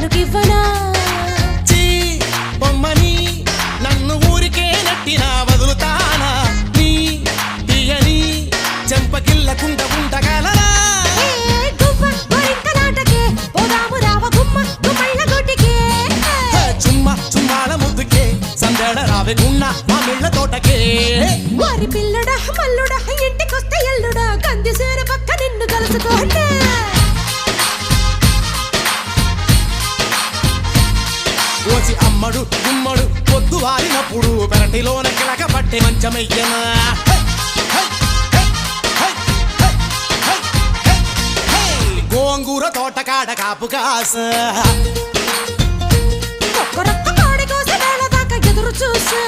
ఎవరుకివ్వనా చీ బొమ్మని నన్ను ఊరికే నట్టినా వదులుతానా నీ తీయని చెంపకిల్లకుండా ఉండగలరా చుమ్మాల ముద్దుకే సందడ రావే గున్న మా మిళ్ళ తోటకే వారి పిల్లడా మల్లుడా ఇంటికొస్తే ఎల్లుడా కంది సేర పక్క నిన్ను కలుసుకోండి ఓసి అమ్మడు గుమ్మడు పొద్దు వారినప్పుడు పెరటిలోన కిలక పట్టే మంచమయ్యనా గోంగూర తోటకాడ కాపు కాస ఒక్క రొక్క కోడి కోస వేళ దాకా ఎదురు చూసా